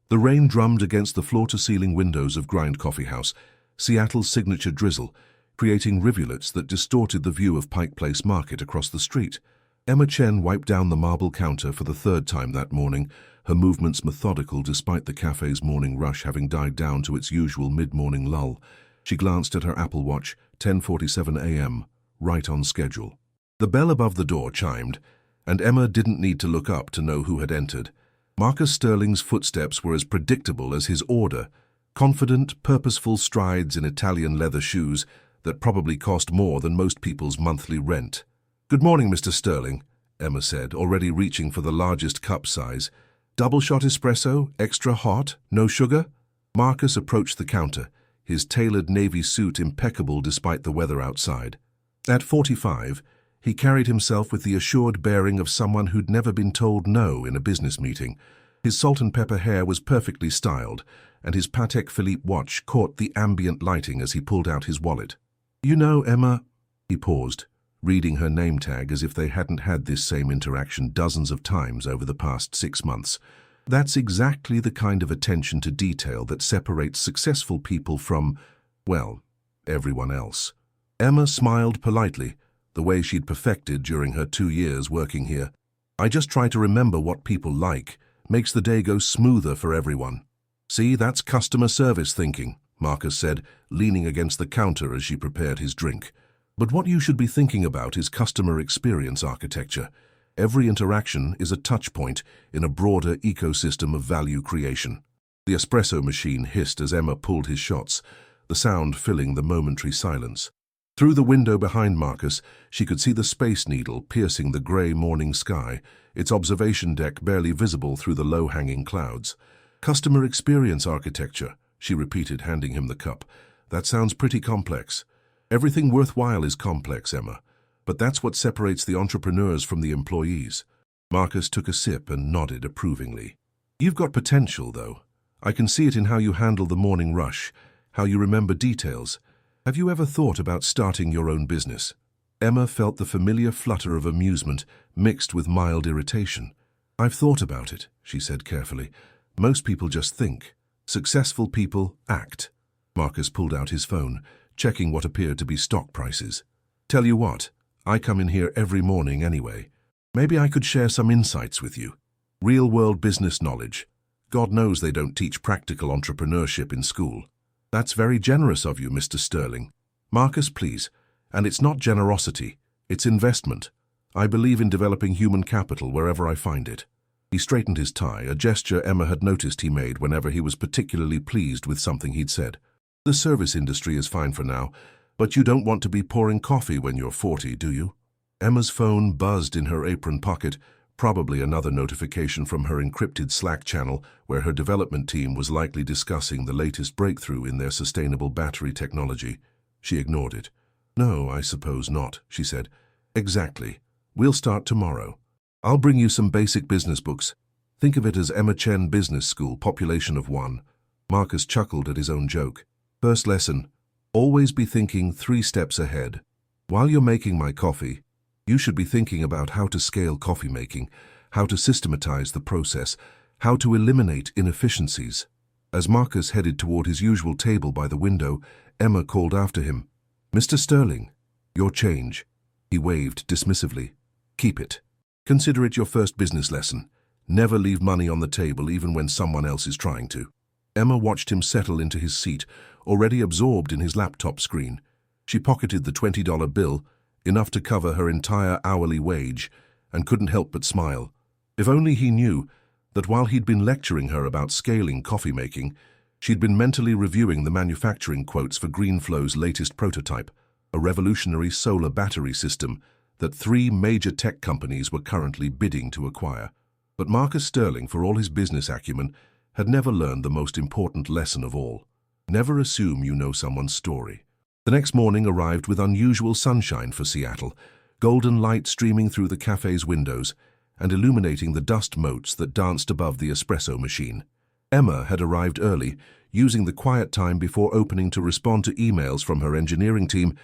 The rain drummed against the floor-to-ceiling windows of Grind Coffee House, Seattle's signature drizzle, creating rivulets that distorted the view of Pike Place Market across the street. Emma Chen wiped down the marble counter for the third time that morning, her movements methodical despite the cafe's morning rush having died down to its usual mid-morning lull. She glanced at her Apple Watch, 10:47 a.m., right on schedule. The bell above the door chimed, and Emma didn't need to look up to know who had entered. Marcus Sterling's footsteps were as predictable as his order, confident, purposeful strides in Italian leather shoes that probably cost more than most people's monthly rent. "Good morning, Mr. Sterling," Emma said, already reaching for the largest cup size. "Double shot espresso, extra hot, no sugar?" Marcus approached the counter, his tailored navy suit impeccable despite the weather outside. At 45, he carried himself with the assured bearing of someone who'd never been told no in a business meeting. His salt and pepper hair was perfectly styled, and his Patek Philippe watch caught the ambient lighting as he pulled out his wallet. "You know, Emma," he paused, reading her name tag as if they hadn't had this same interaction dozens of times over the past 6 months. "That's exactly the kind of attention to detail that separates successful people from, well, everyone else." Emma smiled politely, the way she'd perfected during her 2 years working here. "I just try to remember what people like. Makes the day go smoother for everyone." "See, that's customer service thinking," Marcus said, leaning against the counter as she prepared his drink. "But what you should be thinking about is customer experience architecture. Every interaction is a touch point in a broader ecosystem of value creation." The espresso machine hissed as Emma pulled his shots, the sound filling the momentary silence. Through the window behind Marcus, she could see the Space Needle piercing the grey morning sky, its observation deck barely visible through the low-hanging clouds. "Customer experience architecture," she repeated, handing him the cup. "That sounds pretty complex." "Everything worthwhile is complex, Emma, but that's what separates the entrepreneurs from the employees." Marcus took a sip and nodded approvingly. "You've got potential, though. I can see it in how you handle the morning rush, how you remember details. Have you ever thought about starting your own business?" Emma felt the familiar flutter of amusement mixed with mild irritation. "I've thought about it," she said carefully. "Most people just think. Successful people act." Marcus pulled out his phone, checking what appeared to be stock prices. "Tell you what, I come in here every morning anyway. Maybe I could share some insights with you. Real-world business knowledge. God knows they don't teach practical entrepreneurship in school." "That's very generous of you, Mr. Sterling." "Marcus, please. And it's not generosity, it's investment. I believe in developing human capital wherever I find it." He straightened his tie, a gesture Emma had noticed he made whenever he was particularly pleased with something he'd said. "The service industry is fine for now, but you don't want to be pouring coffee when you're 40, do you?" Emma's phone buzzed in her apron pocket, probably another notification from her encrypted Slack channel where her development team was likely discussing the latest breakthrough in their sustainable battery technology. She ignored it. "No, I suppose not," she said. "Exactly. We'll start tomorrow. I'll bring you some basic business books. Think of it as Emma Chen Business School, population of 1. Marcus chuckled at his own joke. "First lesson, always be thinking 3 steps ahead. While you're making my coffee, you should be thinking about how to scale coffee making, how to systematize the process, how to eliminate inefficiencies." As Marcus headed toward his usual table by the window, Emma called after him. "Mr. Sterling, your change." He waved dismissively. "Keep it. Consider it your first business lesson. Never leave money on the table even when someone else is trying to." Emma watched him settle into his seat, already absorbed in his laptop screen. She pocketed the $20 bill, enough to cover her entire hourly wage, and couldn't help but smile. If only he knew that while he'd been lecturing her about scaling coffee making, she'd been mentally reviewing the manufacturing quotes for GreenFlow's latest prototype, a revolutionary solar battery system that 3 major tech companies were currently bidding to acquire. But Marcus Sterling, for all his business acumen, had never learned the most important lesson of all. Never assume you know someone's story. The next morning arrived with unusual sunshine for Seattle, golden light streaming through the cafe's windows and illuminating the dust motes that danced above the espresso machine. Emma had arrived early, using the quiet time before opening to respond to emails from her engineering team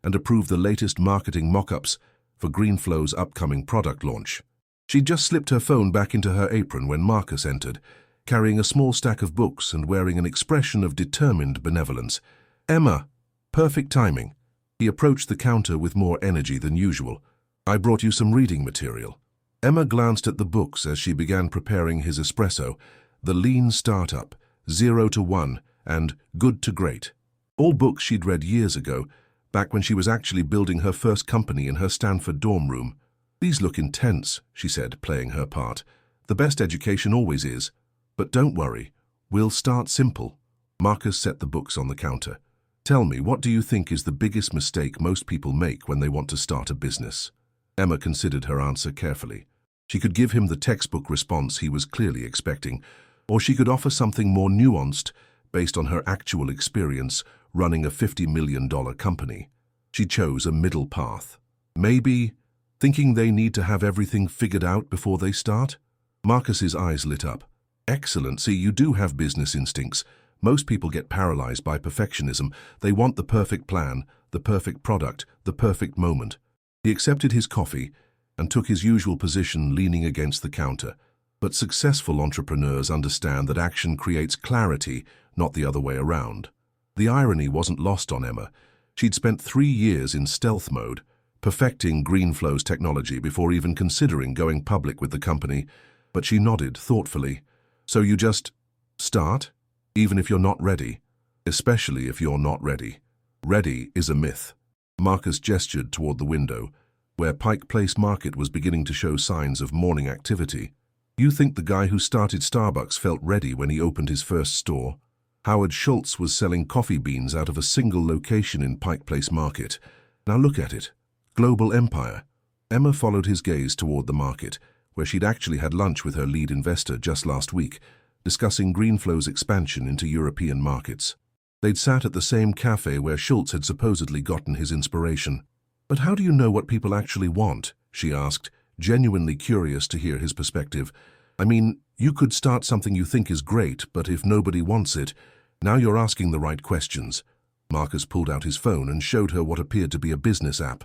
and approve the latest marketing mock-ups for GreenFlow's upcoming product launch. She'd just slipped her phone back into her apron when Marcus entered, carrying a small stack of books and wearing an expression of determined benevolence. "Emma." Perfect timing. He approached the counter with more energy than usual. "I brought you some reading material." Emma glanced at the books as she began preparing his espresso: The Lean Startup, 0 to 1, and Good to Great. All books she'd read years ago, back when she was actually building her first company in her Stanford dorm room. "These look intense," she said, playing her part. "The best education always is. But don't worry, we'll start simple." Marcus set the books on the counter. "Tell me, what do you think is the biggest mistake most people make when they want to start a business?" Emma considered her answer carefully. She could give him the textbook response he was clearly expecting, or she could offer something more nuanced based on her actual experience running a $50 million company. She chose a middle path. Maybe thinking they need to have everything figured out before they start? Marcus's eyes lit up. "Excellent. See, you do have business instincts. Most people get paralyzed by perfectionism. They want the perfect plan, the perfect product, the perfect moment." He accepted his coffee and took his usual position, leaning against the counter. But successful entrepreneurs understand that action creates clarity, not the other way around. The irony wasn't lost on Emma. She'd spent 3 years in stealth mode, perfecting GreenFlow's technology before even considering going public with the company, but she nodded thoughtfully. "So you just start, even if you're not ready, especially if you're not ready." Ready is a myth. Marcus gestured toward the window, where Pike Place Market was beginning to show signs of morning activity. "You think the guy who started Starbucks felt ready when he opened his first store? Howard Schultz was selling coffee beans out of a single location in Pike Place Market. Now look at it. Global empire." Emma followed his gaze toward the market, where she'd actually had lunch with her lead investor just last week, discussing GreenFlow's expansion into European markets. They'd sat at the same cafe where Schultz had supposedly gotten his inspiration. "But how do you know what people actually want?" she asked, genuinely curious to hear his perspective. "I mean, you could start something you think is great, but if nobody wants it, now you're asking the right questions." Marcus pulled out his phone and showed her what appeared to be a business app.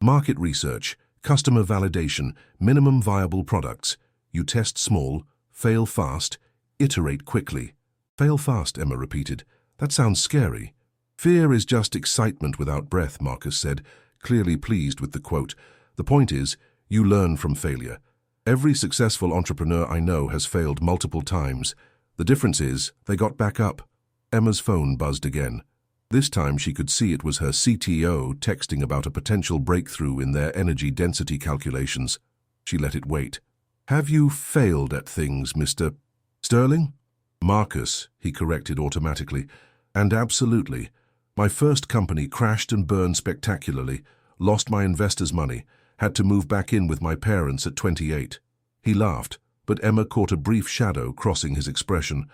"Market research, customer validation, minimum viable products. You test small, fail fast, iterate quickly." "Fail fast," Emma repeated. "That sounds scary." "Fear is just excitement without breath," Marcus said, clearly pleased with the quote. "The point is, you learn from failure. Every successful entrepreneur I know has failed multiple times. The difference is, they got back up." Emma's phone buzzed again. This time she could see it was her CTO texting about a potential breakthrough in their energy density calculations. She let it wait. "Have you failed at things, Mr. Sterling?" "Marcus," he corrected automatically. "And absolutely. My first company crashed and burned spectacularly, lost my investors' money, had to move back in with my parents at 28. He laughed, but Emma caught a brief shadow crossing his expression.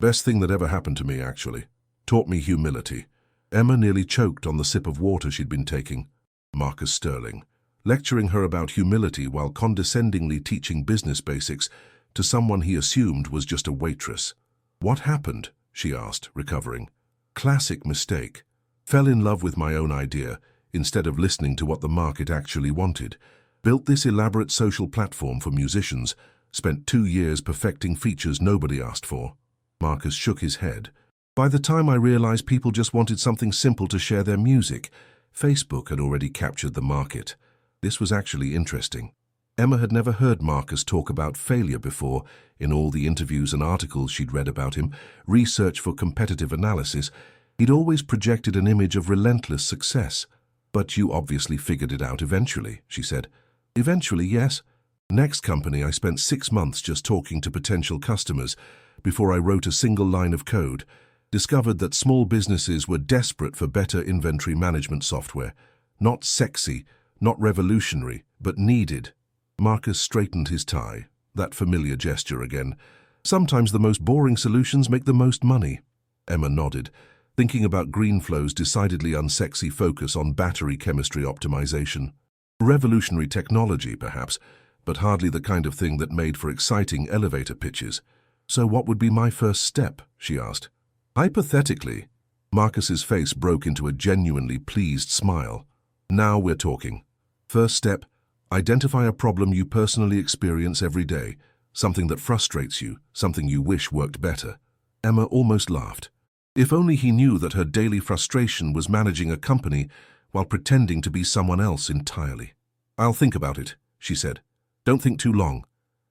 "Best thing that ever happened to me, actually. Taught me humility." Emma nearly choked on the sip of water she'd been taking. Marcus Sterling, lecturing her about humility while condescendingly teaching business basics to someone he assumed was just a waitress. "What happened?" she asked, recovering. "Classic mistake. Fell in love with my own idea, instead of listening to what the market actually wanted. Built this elaborate social platform for musicians, spent 2 years perfecting features nobody asked for." Marcus shook his head. "By the time I realized people just wanted something simple to share their music, Facebook had already captured the market." This was actually interesting. Emma had never heard Marcus talk about failure before. In all the interviews and articles she'd read about him, research for competitive analysis, he'd always projected an image of relentless success. "But you obviously figured it out eventually," she said. "Eventually, yes. Next company, I spent 6 months just talking to potential customers before I wrote a single line of code. Discovered that small businesses were desperate for better inventory management software. Not sexy, not revolutionary, but needed." Marcus straightened his tie, that familiar gesture again. "Sometimes the most boring solutions make the most money." Emma nodded, thinking about GreenFlow's decidedly unsexy focus on battery chemistry optimization. Revolutionary technology, perhaps, but hardly the kind of thing that made for exciting elevator pitches. "So what would be my first step?" she asked. "Hypothetically," Marcus's face broke into a genuinely pleased smile. "Now we're talking. First step, identify a problem you personally experience every day. something that frustrates you, something you wish worked better. Emma almost laughed. If only he knew that her daily frustration was managing a company while pretending to be someone else entirely. "I'll think about it," she said. "Don't think too long.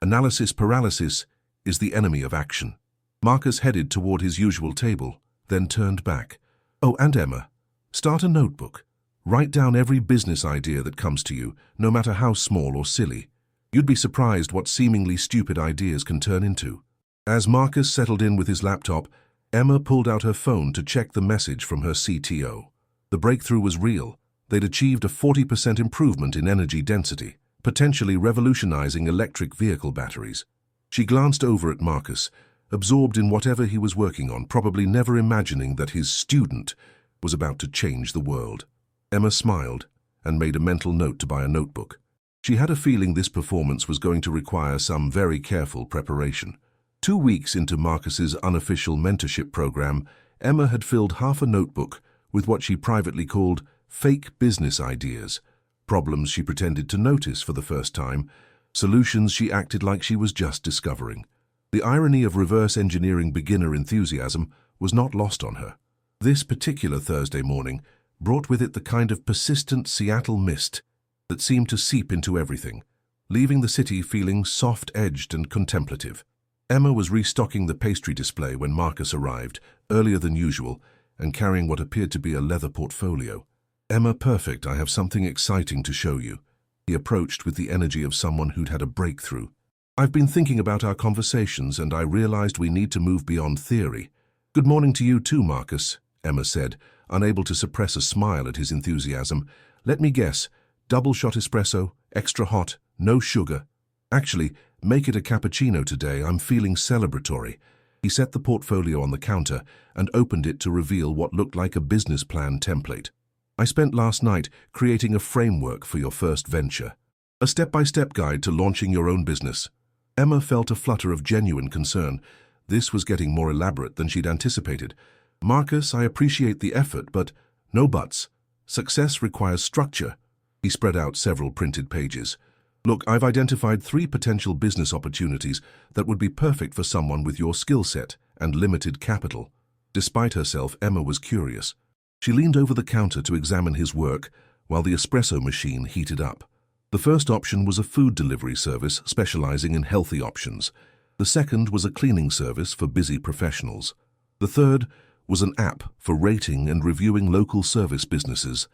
Analysis paralysis is the enemy of action." Marcus headed toward his usual table, then turned back. "Oh, and Emma, start a notebook. Write down every business idea that comes to you, no matter how small or silly. You'd be surprised what seemingly stupid ideas can turn into." As Marcus settled in with his laptop, Emma pulled out her phone to check the message from her CTO. The breakthrough was real. They'd achieved a 40% improvement in energy density, potentially revolutionizing electric vehicle batteries. She glanced over at Marcus, absorbed in whatever he was working on, probably never imagining that his student was about to change the world. Emma smiled and made a mental note to buy a notebook. She had a feeling this performance was going to require some very careful preparation. 2 weeks into Marcus's unofficial mentorship program, Emma had filled half a notebook with what she privately called fake business ideas, problems she pretended to notice for the first time, solutions she acted like she was just discovering. The irony of reverse engineering beginner enthusiasm was not lost on her. This particular Thursday morning brought with it the kind of persistent Seattle mist that seemed to seep into everything, leaving the city feeling soft-edged and contemplative. Emma was restocking the pastry display when Marcus arrived, earlier than usual, and carrying what appeared to be a leather portfolio. "Emma, perfect, I have something exciting to show you." He approached with the energy of someone who'd had a breakthrough. "I've been thinking about our conversations, and I realized we need to move beyond theory." "Good morning to you too, Marcus," Emma said, unable to suppress a smile at his enthusiasm. "Let me guess, double-shot espresso, extra hot, no sugar. Actually, make it a cappuccino today, I'm feeling celebratory." He set the portfolio on the counter and opened it to reveal what looked like a business plan template. "I spent last night creating a framework for your first venture. A step-by-step guide to launching your own business." Emma felt a flutter of genuine concern. This was getting more elaborate than she'd anticipated. "Marcus, I appreciate the effort, but no buts. Success requires structure." He spread out several printed pages. "Look, I've identified 3 potential business opportunities that would be perfect for someone with your skill set and limited capital." Despite herself, Emma was curious. She leaned over the counter to examine his work while the espresso machine heated up. The first option was a food delivery service specializing in healthy options. The second was a cleaning service for busy professionals. The third was an app for rating and reviewing local service businesses.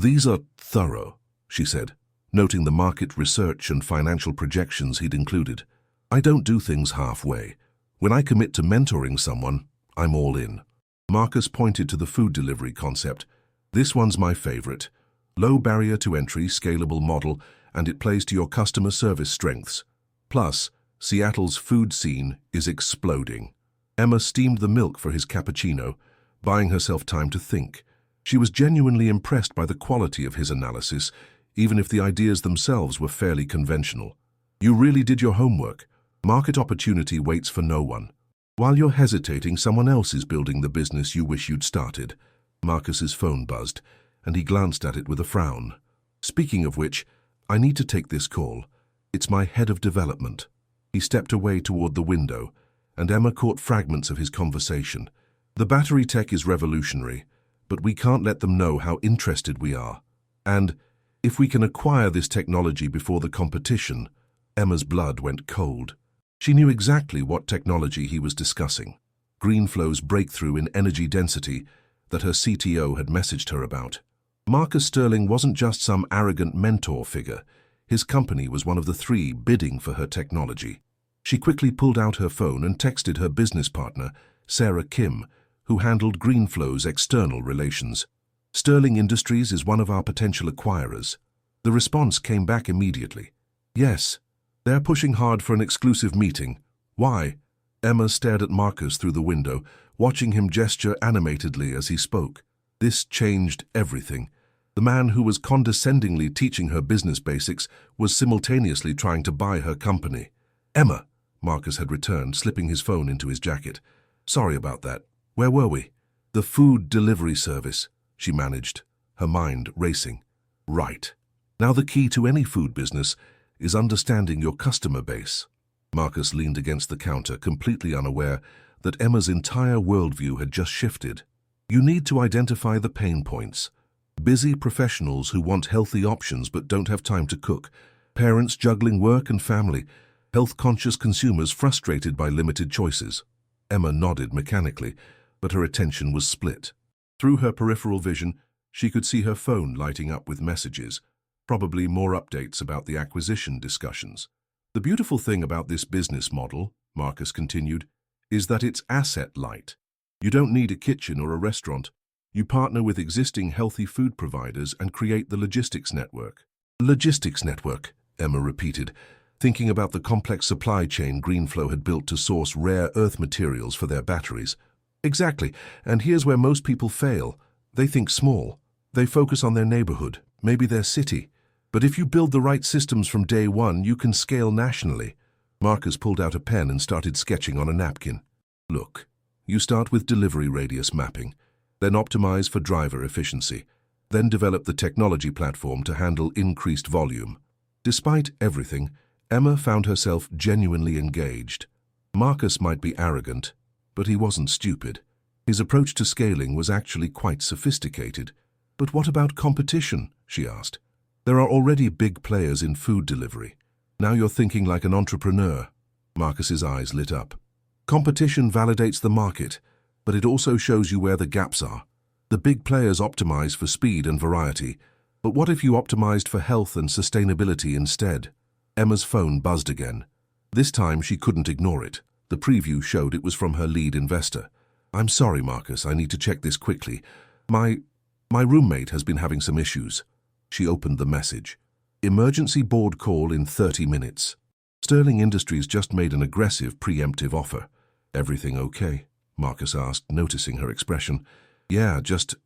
"These are thorough," she said, noting the market research and financial projections he'd included. "I don't do things halfway. When I commit to mentoring someone, I'm all in." Marcus pointed to the food delivery concept. "This one's my favorite. Low barrier to entry, scalable model, and it plays to your customer service strengths. Plus, Seattle's food scene is exploding." Emma steamed the milk for his cappuccino, buying herself time to think. She was genuinely impressed by the quality of his analysis, even if the ideas themselves were fairly conventional. "You really did your homework. Market opportunity waits for no one. While you're hesitating, someone else is building the business you wish you'd started." Marcus's phone buzzed, and he glanced at it with a frown. "Speaking of which, I need to take this call. It's my head of development." He stepped away toward the window, and Emma caught fragments of his conversation. "The battery tech is revolutionary, but we can't let them know how interested we are. And if we can acquire this technology before the competition..." Emma's blood went cold. She knew exactly what technology he was discussing. Greenflow's breakthrough in energy density that her CTO had messaged her about. Marcus Sterling wasn't just some arrogant mentor figure. His company was one of the 3 bidding for her technology. She quickly pulled out her phone and texted her business partner, Sarah Kim, who handled Greenflow's external relations. "Sterling Industries is one of our potential acquirers." The response came back immediately. "Yes, they're pushing hard for an exclusive meeting." "Why?" Emma stared at Marcus through the window, watching him gesture animatedly as he spoke. This changed everything. The man who was condescendingly teaching her business basics was simultaneously trying to buy her company. "Emma," Marcus had returned, slipping his phone into his jacket. "Sorry about that. Where were we?" "The food delivery service," she managed, her mind racing. "Right. Now the key to any food business is understanding your customer base." Marcus leaned against the counter, completely unaware that Emma's entire worldview had just shifted. You need to identify the pain points. Busy professionals who want healthy options but don't have time to cook. Parents juggling work and family. Health-conscious consumers frustrated by limited choices. Emma nodded mechanically, but her attention was split. Through her peripheral vision, she could see her phone lighting up with messages, probably more updates about the acquisition discussions. The beautiful thing about this business model, Marcus continued, is that it's asset-light. You don't need a kitchen or a restaurant. You partner with existing healthy food providers and create the logistics network. Logistics network, Emma repeated, thinking about the complex supply chain Greenflow had built to source rare earth materials for their batteries. Exactly, and here's where most people fail. They think small. They focus on their neighborhood, maybe their city. But if you build the right systems from day one, you can scale nationally. Marcus pulled out a pen and started sketching on a napkin. Look, you start with delivery radius mapping, then optimize for driver efficiency, then develop the technology platform to handle increased volume. Despite everything, Emma found herself genuinely engaged. Marcus might be arrogant, but he wasn't stupid. His approach to scaling was actually quite sophisticated. But what about competition? She asked. There are already big players in food delivery. Now you're thinking like an entrepreneur. Marcus's eyes lit up. Competition validates the market, but it also shows you where the gaps are. The big players optimize for speed and variety, but what if you optimized for health and sustainability instead? Emma's phone buzzed again. This time she couldn't ignore it. The preview showed it was from her lead investor. I'm sorry, Marcus, I need to check this quickly. My roommate has been having some issues. She opened the message. Emergency board call in 30 minutes. Sterling Industries just made an aggressive preemptive offer. Everything okay? Marcus asked, noticing her expression. Yeah, just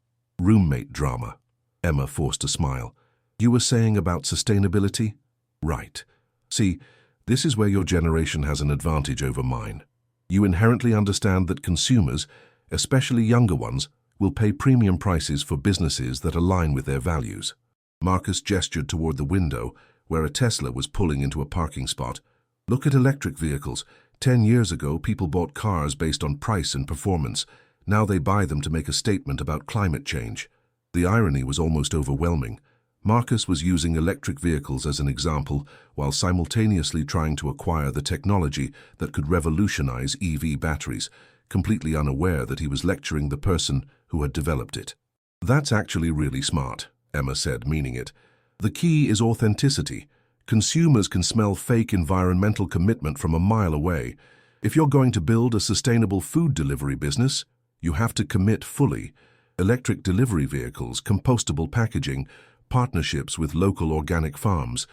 roommate drama. Emma forced a smile. You were saying about sustainability? Right. See, this is where your generation has an advantage over mine. You inherently understand that consumers, especially younger ones, will pay premium prices for businesses that align with their values. Marcus gestured toward the window, where a Tesla was pulling into a parking spot. Look at electric vehicles. 10 years ago, people bought cars based on price and performance. Now they buy them to make a statement about climate change. The irony was almost overwhelming. Marcus was using electric vehicles as an example, while simultaneously trying to acquire the technology that could revolutionize EV batteries, completely unaware that he was lecturing the person who had developed it. That's actually really smart, Emma said, meaning it. The key is authenticity. Consumers can smell fake environmental commitment from a mile away. If you're going to build a sustainable food delivery business, you have to commit fully. Electric delivery vehicles, compostable packaging, partnerships with local organic farms.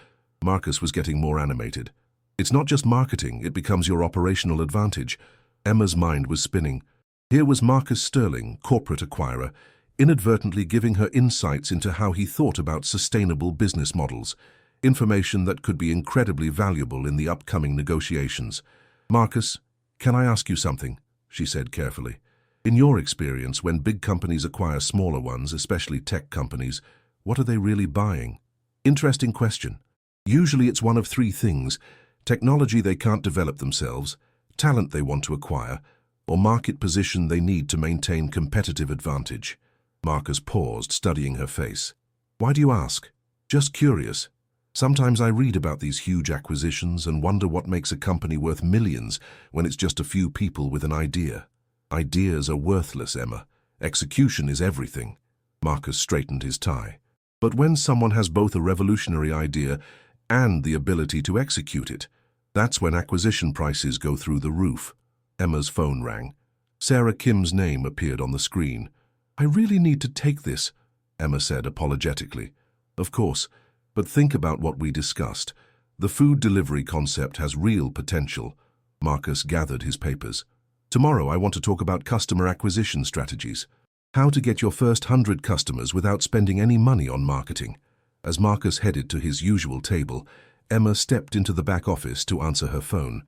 Marcus was getting more animated. It's not just marketing, it becomes your operational advantage. Emma's mind was spinning. Here was Marcus Sterling, corporate acquirer, inadvertently giving her insights into how he thought about sustainable business models, information that could be incredibly valuable in the upcoming negotiations. Marcus, can I ask you something? She said carefully. In your experience, when big companies acquire smaller ones, especially tech companies, what are they really buying? Interesting question. Usually it's one of three things: technology they can't develop themselves, talent they want to acquire, or market position they need to maintain competitive advantage. Marcus paused, studying her face. Why do you ask? Just curious. Sometimes I read about these huge acquisitions and wonder what makes a company worth millions when it's just a few people with an idea. Ideas are worthless, Emma. Execution is everything. Marcus straightened his tie. But when someone has both a revolutionary idea and the ability to execute it, that's when acquisition prices go through the roof. Emma's phone rang. Sarah Kim's name appeared on the screen. I really need to take this, Emma said apologetically. Of course, but think about what we discussed. The food delivery concept has real potential. Marcus gathered his papers. Tomorrow I want to talk about customer acquisition strategies. How to get your first 100 customers without spending any money on marketing. As Marcus headed to his usual table, Emma stepped into the back office to answer her phone.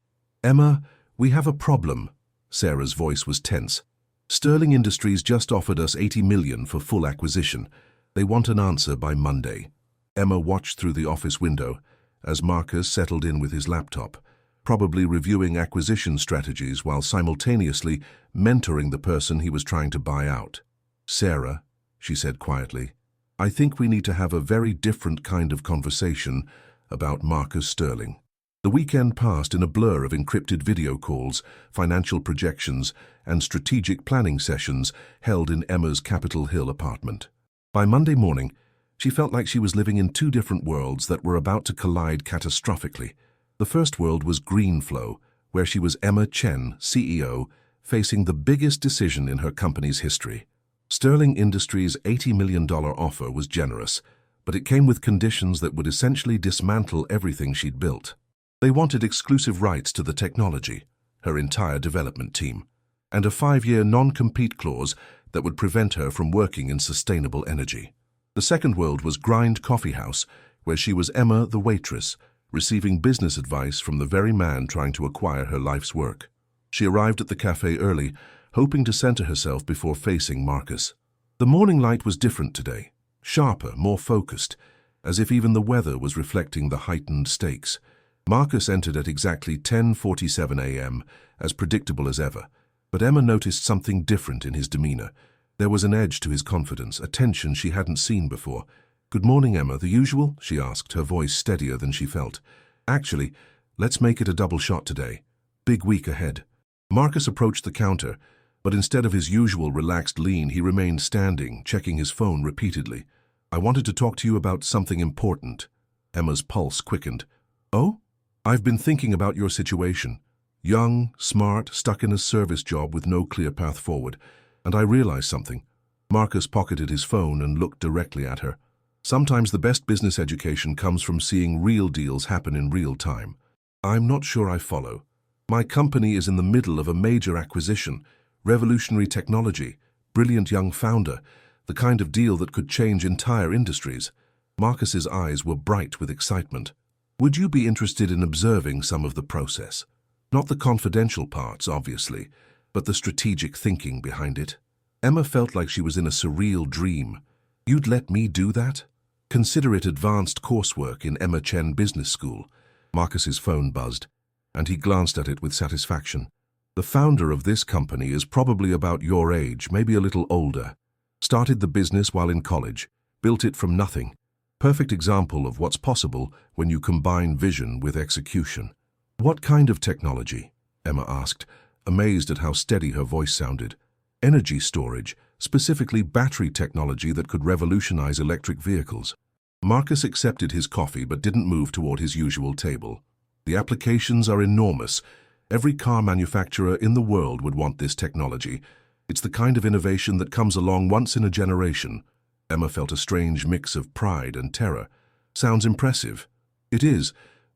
Emma, we have a problem. Sarah's voice was tense. Sterling Industries just offered us $80 million for full acquisition. They want an answer by Monday. Emma watched through the office window as Marcus settled in with his laptop, probably reviewing acquisition strategies while simultaneously mentoring the person he was trying to buy out. "Sarah," she said quietly, "I think we need to have a very different kind of conversation about Marcus Sterling." The weekend passed in a blur of encrypted video calls, financial projections, and strategic planning sessions held in Emma's Capitol Hill apartment. By Monday morning, she felt like she was living in two different worlds that were about to collide catastrophically. The first world was Greenflow, where she was Emma Chen, CEO, facing the biggest decision in her company's history. Sterling Industries' $80 million offer was generous, but it came with conditions that would essentially dismantle everything she'd built. They wanted exclusive rights to the technology, her entire development team, and a 5-year non-compete clause that would prevent her from working in sustainable energy. The second world was Grind Coffee House, where she was Emma the waitress, receiving business advice from the very man trying to acquire her life's work. She arrived at the cafe early, hoping to center herself before facing Marcus. The morning light was different today, sharper, more focused, as if even the weather was reflecting the heightened stakes. Marcus entered at exactly 10:47 a.m., as predictable as ever, but Emma noticed something different in his demeanor. There was an edge to his confidence, a tension she hadn't seen before. "Good morning, Emma. The usual?" she asked, her voice steadier than she felt. "Actually, let's make it a double shot today. Big week ahead." Marcus approached the counter, but instead of his usual relaxed lean, he remained standing, checking his phone repeatedly. "I wanted to talk to you about something important." Emma's pulse quickened. "Oh? I've been thinking about your situation. Young, smart, stuck in a service job with no clear path forward. And I realized something." Marcus pocketed his phone and looked directly at her. "Sometimes the best business education comes from seeing real deals happen in real time." "I'm not sure I follow. My company is in the middle of a major acquisition, revolutionary technology, brilliant young founder, the kind of deal that could change entire industries." Marcus's eyes were bright with excitement. "Would you be interested in observing some of the process? Not the confidential parts, obviously, but the strategic thinking behind it." Emma felt like she was in a surreal dream. "You'd let me do that?" "Consider it advanced coursework in Emma Chen Business School." Marcus's phone buzzed, and he glanced at it with satisfaction. "The founder of this company is probably about your age, maybe a little older. Started the business while in college, built it from nothing. Perfect example of what's possible when you combine vision with execution." "What kind of technology?" Emma asked, amazed at how steady her voice sounded. "Energy storage, specifically battery technology that could revolutionize electric vehicles." Marcus accepted his coffee but didn't move toward his usual table. "The applications are enormous. Every car manufacturer in the world would want this technology. It's the kind of innovation that comes along once in a generation." Emma felt a strange mix of pride and terror. "Sounds impressive." "It is,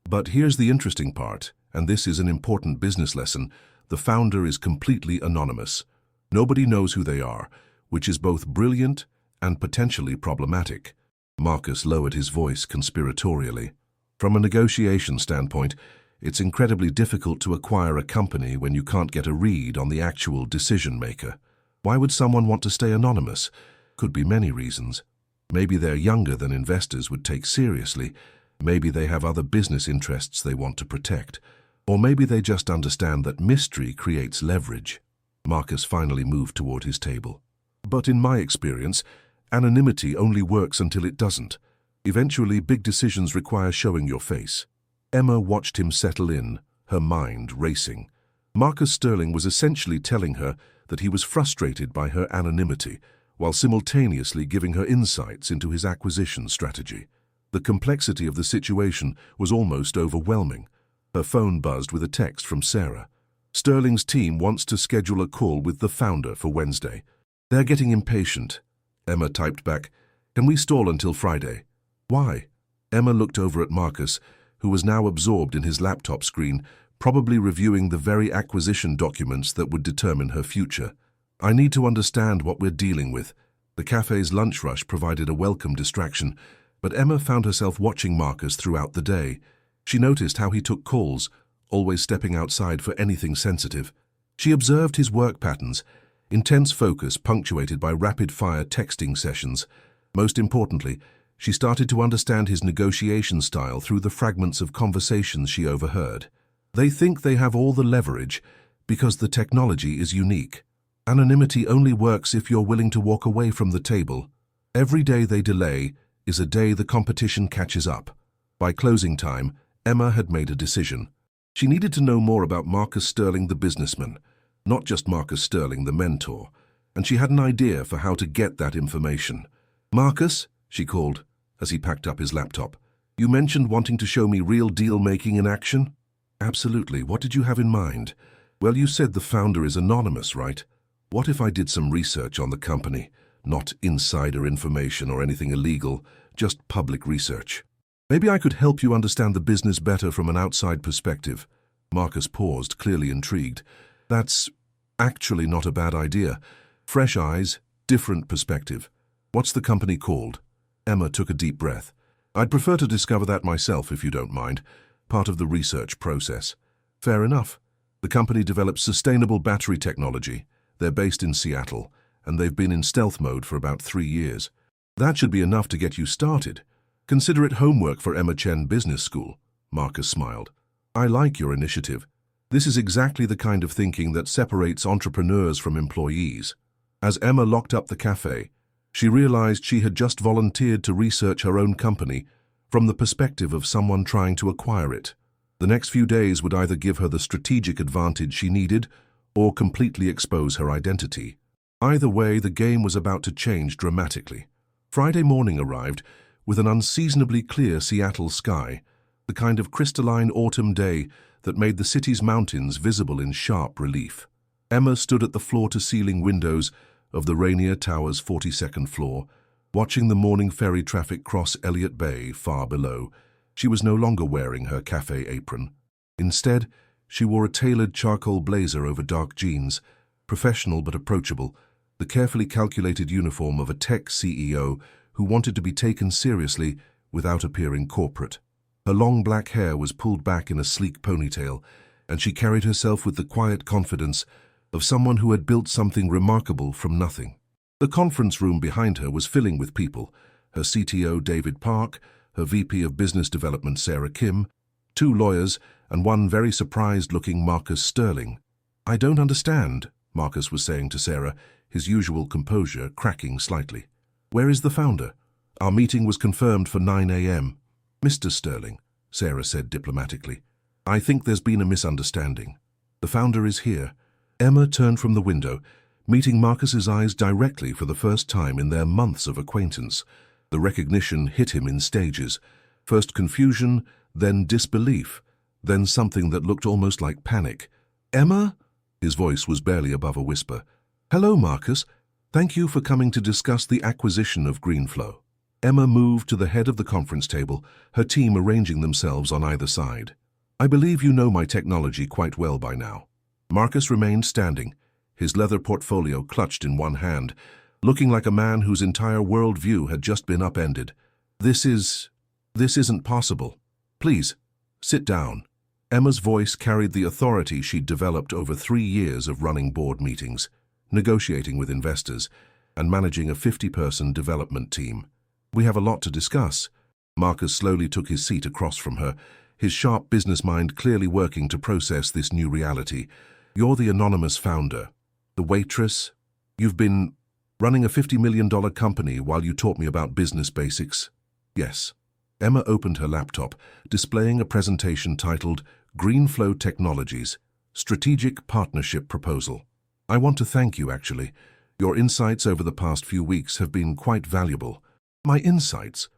but here's the interesting part, and this is an important business lesson. The founder is completely anonymous. Nobody knows who they are, which is both brilliant and potentially problematic." Marcus lowered his voice conspiratorially. "From a negotiation standpoint, it's incredibly difficult to acquire a company when you can't get a read on the actual decision maker. Why would someone want to stay anonymous? Could be many reasons. Maybe they're younger than investors would take seriously. Maybe they have other business interests they want to protect. Or maybe they just understand that mystery creates leverage." Marcus finally moved toward his table. "But in my experience, anonymity only works until it doesn't. Eventually, big decisions require showing your face." Emma watched him settle in, her mind racing. Marcus Sterling was essentially telling her that he was frustrated by her anonymity, while simultaneously giving her insights into his acquisition strategy. The complexity of the situation was almost overwhelming. Her phone buzzed with a text from Sarah. "Sterling's team wants to schedule a call with the founder for Wednesday. They're getting impatient." Emma typed back, "Can we stall until Friday?" "Why?" Emma looked over at Marcus, who was now absorbed in his laptop screen, probably reviewing the very acquisition documents that would determine her future. "I need to understand what we're dealing with." The cafe's lunch rush provided a welcome distraction, but Emma found herself watching Marcus throughout the day. She noticed how he took calls, always stepping outside for anything sensitive. She observed his work patterns, intense focus punctuated by rapid-fire texting sessions. Most importantly, she started to understand his negotiation style through the fragments of conversations she overheard. They think they have all the leverage because the technology is unique. Anonymity only works if you're willing to walk away from the table. Every day they delay is a day the competition catches up. By closing time, Emma had made a decision. She needed to know more about Marcus Sterling the businessman, not just Marcus Sterling the mentor, and she had an idea for how to get that information. "Marcus," she called, as he packed up his laptop, "you mentioned wanting to show me real deal-making in action?" "Absolutely. What did you have in mind?" "Well, you said the founder is anonymous, right? What if I did some research on the company? Not insider information or anything illegal, just public research. Maybe I could help you understand the business better from an outside perspective." Marcus paused, clearly intrigued. "That's actually not a bad idea. Fresh eyes, different perspective. What's the company called?" Emma took a deep breath. "I'd prefer to discover that myself, if you don't mind. Part of the research process." "Fair enough. The company develops sustainable battery technology. They're based in Seattle, and they've been in stealth mode for about 3 years. That should be enough to get you started. Consider it homework for Emma Chen Business School." Marcus smiled. "I like your initiative. This is exactly the kind of thinking that separates entrepreneurs from employees." As Emma locked up the cafe, she realized she had just volunteered to research her own company from the perspective of someone trying to acquire it. The next few days would either give her the strategic advantage she needed or completely expose her identity. Either way, the game was about to change dramatically. Friday morning arrived with an unseasonably clear Seattle sky, the kind of crystalline autumn day that made the city's mountains visible in sharp relief. Emma stood at the floor-to-ceiling windows of the Rainier Tower's 42nd floor, watching the morning ferry traffic cross Elliott Bay far below. She was no longer wearing her cafe apron. Instead, she wore a tailored charcoal blazer over dark jeans, professional but approachable, the carefully calculated uniform of a tech CEO who wanted to be taken seriously without appearing corporate. Her long black hair was pulled back in a sleek ponytail, and she carried herself with the quiet confidence of someone who had built something remarkable from nothing. The conference room behind her was filling with people: her CTO David Park, her VP of Business Development Sarah Kim, 2 lawyers, and one very surprised-looking Marcus Sterling. "I don't understand," Marcus was saying to Sarah, his usual composure cracking slightly. "Where is the founder?" "Our meeting was confirmed for 9 a.m. "Mr. Sterling," Sarah said diplomatically, "I think there's been a misunderstanding. The founder is here." Emma turned from the window, meeting Marcus's eyes directly for the first time in their months of acquaintance. The recognition hit him in stages. First confusion, then disbelief, then something that looked almost like panic. "Emma?" His voice was barely above a whisper. "Hello, Marcus. Thank you for coming to discuss the acquisition of Greenflow." Emma moved to the head of the conference table, her team arranging themselves on either side. "I believe you know my technology quite well by now." Marcus remained standing, his leather portfolio clutched in one hand, looking like a man whose entire worldview had just been upended. This isn't possible. Please, sit down." Emma's voice carried the authority she'd developed over 3 years of running board meetings, negotiating with investors, and managing a 50-person development team. "We have a lot to discuss." Marcus slowly took his seat across from her, his sharp business mind clearly working to process this new reality. "You're the anonymous founder, the Waitress. You've been running a $50 million company while you taught me about business basics." "Yes." Emma opened her laptop, displaying a presentation titled Greenflow Technologies, Strategic Partnership Proposal. "I want to thank you, actually. Your insights over the past few weeks have been quite valuable." "My insights?"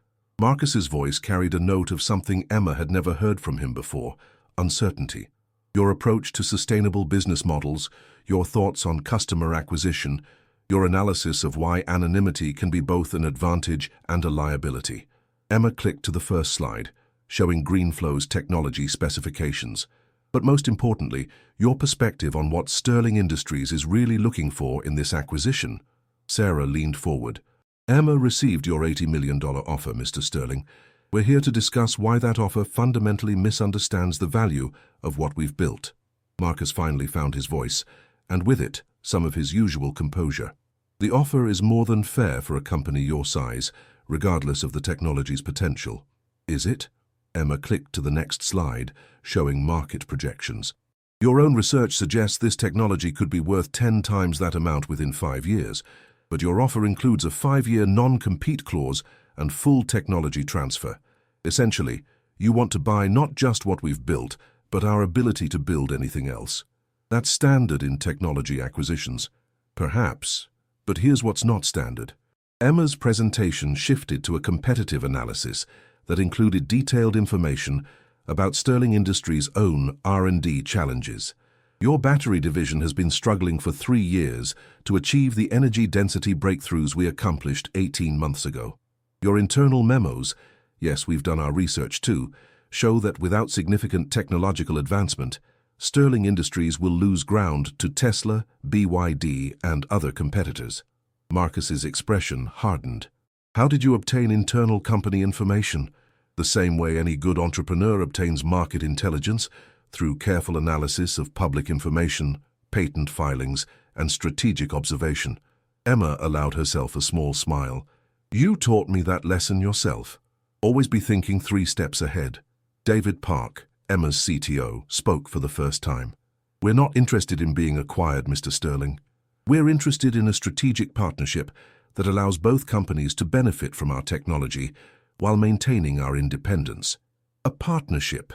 Marcus's voice carried a note of something Emma had never heard from him before: uncertainty. "Your approach to sustainable business models, your thoughts on customer acquisition, your analysis of why anonymity can be both an advantage and a liability." Emma clicked to the first slide, showing Greenflow's technology specifications. "But most importantly, your perspective on what Sterling Industries is really looking for in this acquisition." Sarah leaned forward. "Emma received your $80 million offer, Mr. Sterling. We're here to discuss why that offer fundamentally misunderstands the value of what we've built." Marcus finally found his voice, and with it, some of his usual composure. "The offer is more than fair for a company your size, regardless of the technology's potential." "Is it?" Emma clicked to the next slide, showing market projections. Your own research suggests this technology could be worth 10 times that amount within 5 years, but your offer includes a 5-year non-compete clause and full technology transfer. Essentially, you want to buy not just what we've built, but our ability to build anything else. That's standard in technology acquisitions. Perhaps, but here's what's not standard. Emma's presentation shifted to a competitive analysis that included detailed information about Sterling Industries' own R&D challenges. Your battery division has been struggling for 3 years to achieve the energy density breakthroughs we accomplished 18 months ago. Your internal memos, yes, we've done our research too, show that without significant technological advancement, Sterling Industries will lose ground to Tesla, BYD, and other competitors. Marcus's expression hardened. How did you obtain internal company information? The same way any good entrepreneur obtains market intelligence, through careful analysis of public information, patent filings, and strategic observation. Emma allowed herself a small smile. You taught me that lesson yourself. Always be thinking 3 steps ahead. David Park, Emma's CTO, spoke for the first time. We're not interested in being acquired, Mr. Sterling. We're interested in a strategic partnership that allows both companies to benefit from our technology while maintaining our independence. A partnership.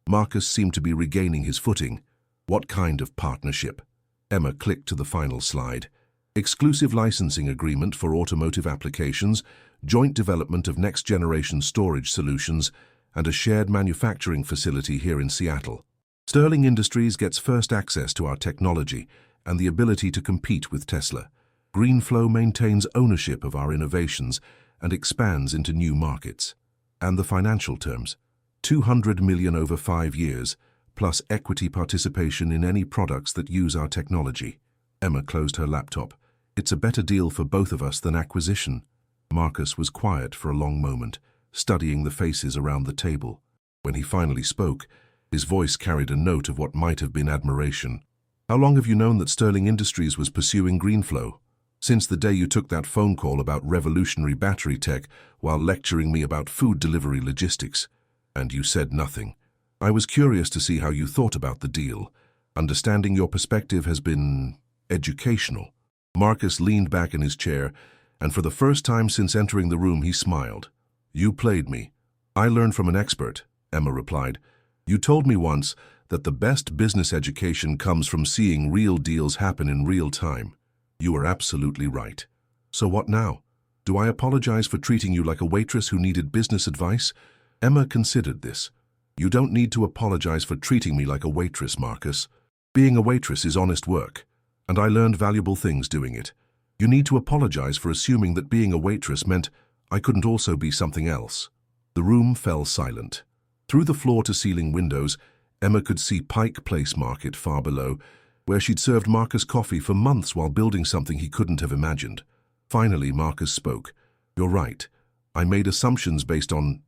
Marcus seemed to be regaining his footing. What kind of partnership? Emma clicked to the final slide. Exclusive licensing agreement for automotive applications, joint development of next-generation storage solutions, and a shared manufacturing facility here in Seattle. Sterling Industries gets first access to our technology and the ability to compete with Tesla. GreenFlow maintains ownership of our innovations and expands into new markets. And the financial terms. $200 million over 5 years, plus equity participation in any products that use our technology. Emma closed her laptop. It's a better deal for both of us than acquisition. Marcus was quiet for a long moment, studying the faces around the table. When he finally spoke, his voice carried a note of what might have been admiration. How long have you known that Sterling Industries was pursuing GreenFlow? Since the day you took that phone call about revolutionary battery tech while lecturing me about food delivery logistics. And you said nothing. I was curious to see how you thought about the deal. Understanding your perspective has been educational. Marcus leaned back in his chair, and for the first time since entering the room he smiled. You played me. I learned from an expert, Emma replied. You told me once that the best business education comes from seeing real deals happen in real time. You were absolutely right. So what now? Do I apologize for treating you like a waitress who needed business advice? Emma considered this. You don't need to apologize for treating me like a waitress, Marcus. Being a waitress is honest work, and I learned valuable things doing it. You need to apologize for assuming that being a waitress meant I couldn't also be something else. The room fell silent. Through the floor-to-ceiling windows, Emma could see Pike Place Market far below, where she'd served Marcus coffee for months while building something he couldn't have imagined. Finally, Marcus spoke. You're right. I made assumptions based on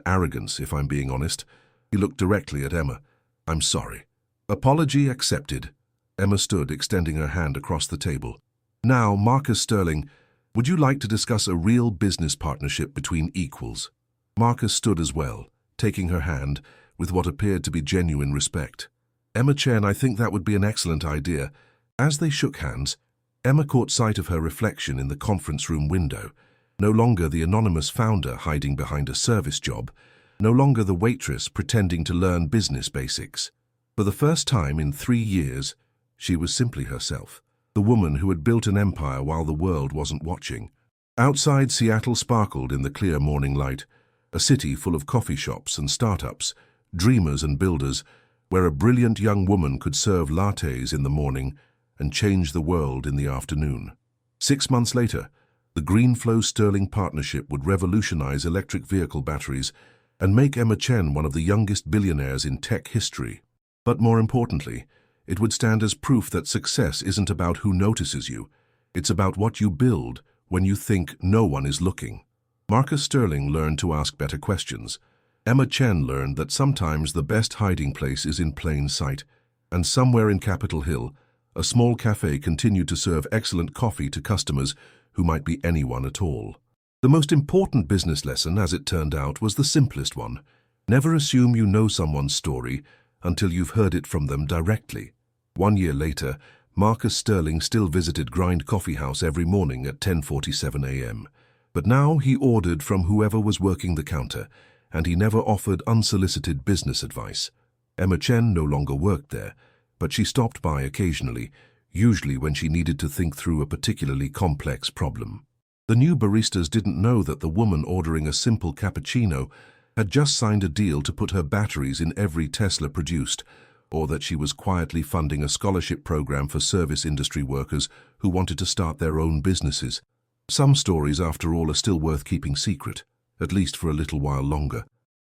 arrogance, if I'm being honest. He looked directly at Emma. I'm sorry. Apology accepted. Emma stood, extending her hand across the table. Now, Marcus Sterling, would you like to discuss a real business partnership between equals? Marcus stood as well, taking her hand with what appeared to be genuine respect. Emma Chen, I think that would be an excellent idea. As they shook hands, Emma caught sight of her reflection in the conference room window. No longer the anonymous founder hiding behind a service job, no longer the waitress pretending to learn business basics. For the first time in 3 years, she was simply herself, the woman who had built an empire while the world wasn't watching. Outside, Seattle sparkled in the clear morning light, a city full of coffee shops and startups, dreamers and builders, where a brilliant young woman could serve lattes in the morning and change the world in the afternoon. 6 months later, the GreenFlow Sterling partnership would revolutionize electric vehicle batteries and make Emma Chen one of the youngest billionaires in tech history. But more importantly, it would stand as proof that success isn't about who notices you. It's about what you build when you think no one is looking. Marcus Sterling learned to ask better questions. Emma Chen learned that sometimes the best hiding place is in plain sight, and somewhere in Capitol Hill, a small cafe continued to serve excellent coffee to customers who might be anyone at all. The most important business lesson, as it turned out, was the simplest one. Never assume you know someone's story until you've heard it from them directly. 1 year later, Marcus Sterling still visited Grind Coffee House every morning at 10:47 a.m. But now he ordered from whoever was working the counter, and he never offered unsolicited business advice. Emma Chen no longer worked there, but she stopped by occasionally, usually when she needed to think through a particularly complex problem. The new baristas didn't know that the woman ordering a simple cappuccino had just signed a deal to put her batteries in every Tesla produced, or that she was quietly funding a scholarship program for service industry workers who wanted to start their own businesses. Some stories, after all, are still worth keeping secret, at least for a little while longer.